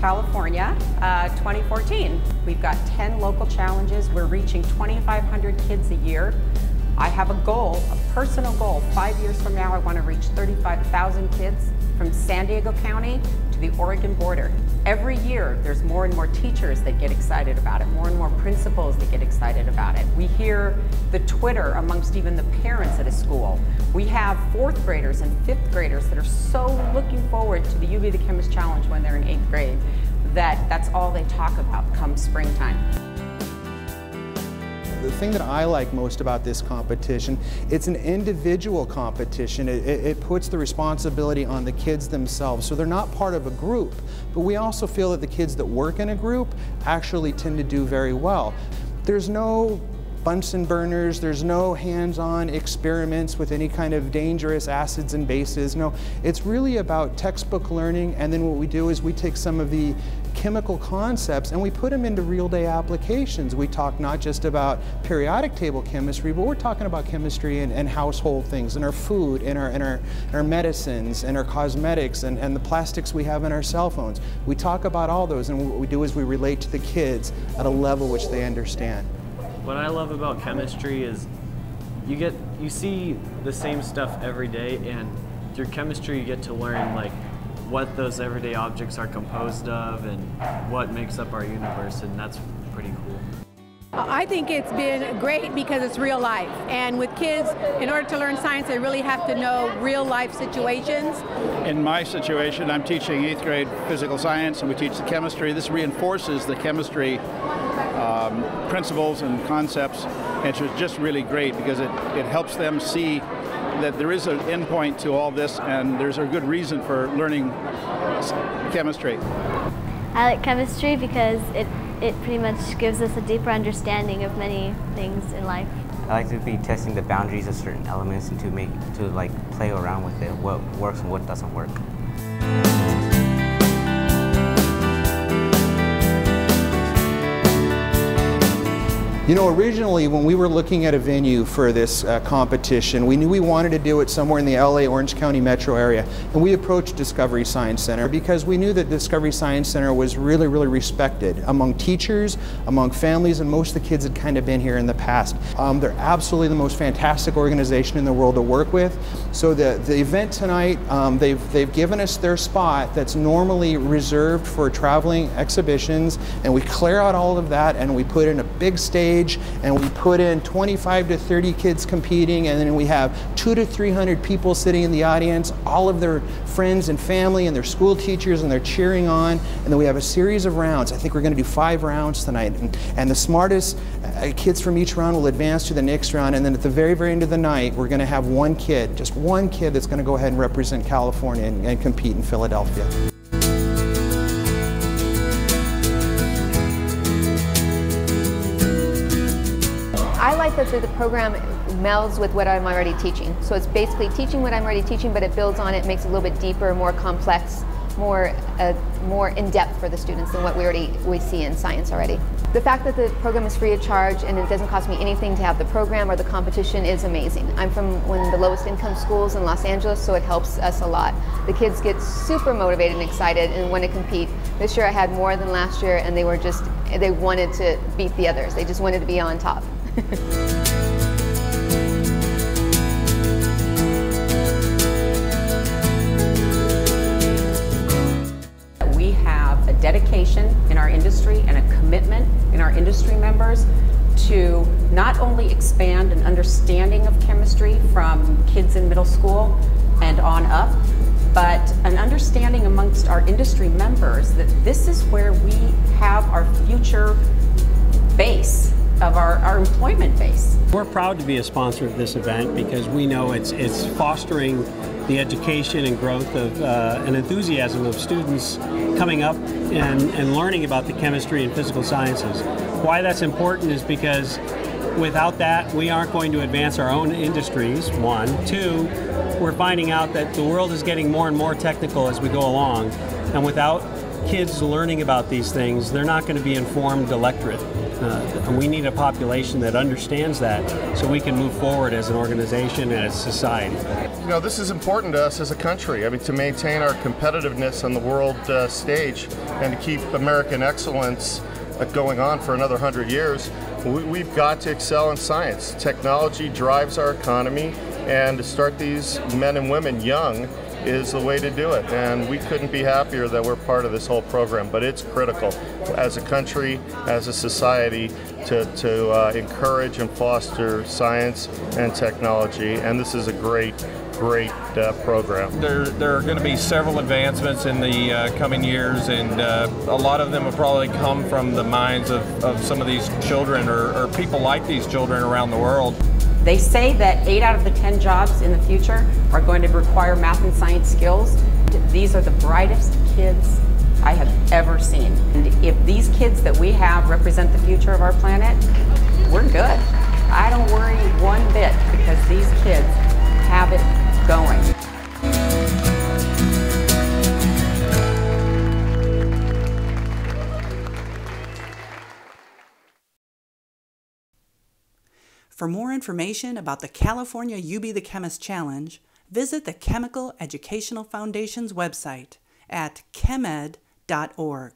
California, 2014. We've got 10 local challenges. We're reaching 2,500 kids a year. I have a goal, a personal goal. 5 years from now, I want to reach 35,000 kids from San Diego County to the Oregon border. Every year, there's more and more teachers that get excited about it, more and more principals that get excited about it. We hear the Twitter amongst even the parents at a school. We have 4th graders and 5th graders that are so looking forward to the You Be the Chemist Challenge when they're in 8th grade that that's all they talk about come springtime. The thing that I like most about this competition, it's an individual competition. It puts the responsibility on the kids themselves, so they're not part of a group. But we also feel that the kids that work in a group actually tend to do very well. There's no Bunsen burners, there's no hands-on experiments with any kind of dangerous acids and bases. No, it's really about textbook learning, and then what we do is we take some of the chemical concepts and we put them into real-day applications. We talk not just about periodic table chemistry, but we're talking about chemistry and household things, and our food, and our medicines, and our cosmetics, and the plastics we have in our cell phones. We talk about all those, and what we do is we relate to the kids at a level which they understand. What I love about chemistry is you see the same stuff every day, and through chemistry you get to learn like what those everyday objects are composed of and what makes up our universe, and that's pretty cool. I think it's been great because it's real life, and with kids, in order to learn science, they really have to know real life situations. In my situation, I'm teaching 8th grade physical science, and we teach the chemistry. This reinforces the chemistry principles and concepts, and it's just really great because it helps them see that there is an endpoint to all this, and there's a good reason for learning chemistry. I like chemistry because it pretty much gives us a deeper understanding of many things in life. I like to be testing the boundaries of certain elements and to like play around with it, what works and what doesn't work. You know, originally when we were looking at a venue for this competition, we knew we wanted to do it somewhere in the LA Orange County metro area, and we approached Discovery Science Center because we knew that Discovery Science Center was really, really respected among teachers, among families, and most of the kids had kind of been here in the past. They're absolutely the most fantastic organization in the world to work with. So the event tonight, they've given us their spot that's normally reserved for traveling exhibitions, and we clear out all of that and we put in a big stage, and we put in 25 to 30 kids competing, and then we have 200 to 300 people sitting in the audience, all of their friends and family and their school teachers, and they're cheering on, and then we have a series of rounds. I think we're going to do 5 rounds tonight, and the smartest kids from each round will advance to the next round, and then at the very, very end of the night, we're going to have one kid, just one kid that's going to go ahead and represent California and compete in Philadelphia. I like that the program melds with what I'm already teaching. So it's basically teaching what I'm already teaching, but it builds on it, makes it a little bit deeper, more complex, more in-depth for the students than what we see in science already. The fact that the program is free of charge and it doesn't cost me anything to have the program or the competition is amazing. I'm from one of the lowest income schools in Los Angeles, so it helps us a lot. The kids get super motivated and excited and want to compete. This year I had more than last year, and they wanted to beat the others. They just wanted to be on top. We have a dedication in our industry and a commitment in our industry members to not only expand an understanding of chemistry from kids in middle school and on up, but an understanding amongst our industry members that this is where we have our future base of our employment base. We're proud to be a sponsor of this event because we know it's fostering the education and growth of and enthusiasm of students coming up and learning about the chemistry and physical sciences. Why that's important is because without that, we aren't going to advance our own industries, 1. 2, we're finding out that the world is getting more and more technical as we go along, and without kids learning about these things, they're not going to be informed electorate. And we need a population that understands that so we can move forward as an organization and as a society. You know, this is important to us as a country. I mean, to maintain our competitiveness on the world stage and to keep American excellence going on for another 100 years, we've got to excel in science. Technology drives our economy, and to start these men and women young is the way to do it. And we couldn't be happier that we're part of this whole program, but it's critical as a country, as a society, to encourage and foster science and technology. And this is a great program. There are going to be several advancements in the coming years, and a lot of them will probably come from the minds of some of these children or people like these children around the world. They say that 8 out of the 10 jobs in the future are going to require math and science skills. These are the brightest kids I have ever seen. And if these kids that we have represent the future of our planet, we're good. I don't worry one bit, because these kids have it going. For more information about the California You Be the Chemist Challenge, visit the Chemical Educational Foundation's website at chemed.org.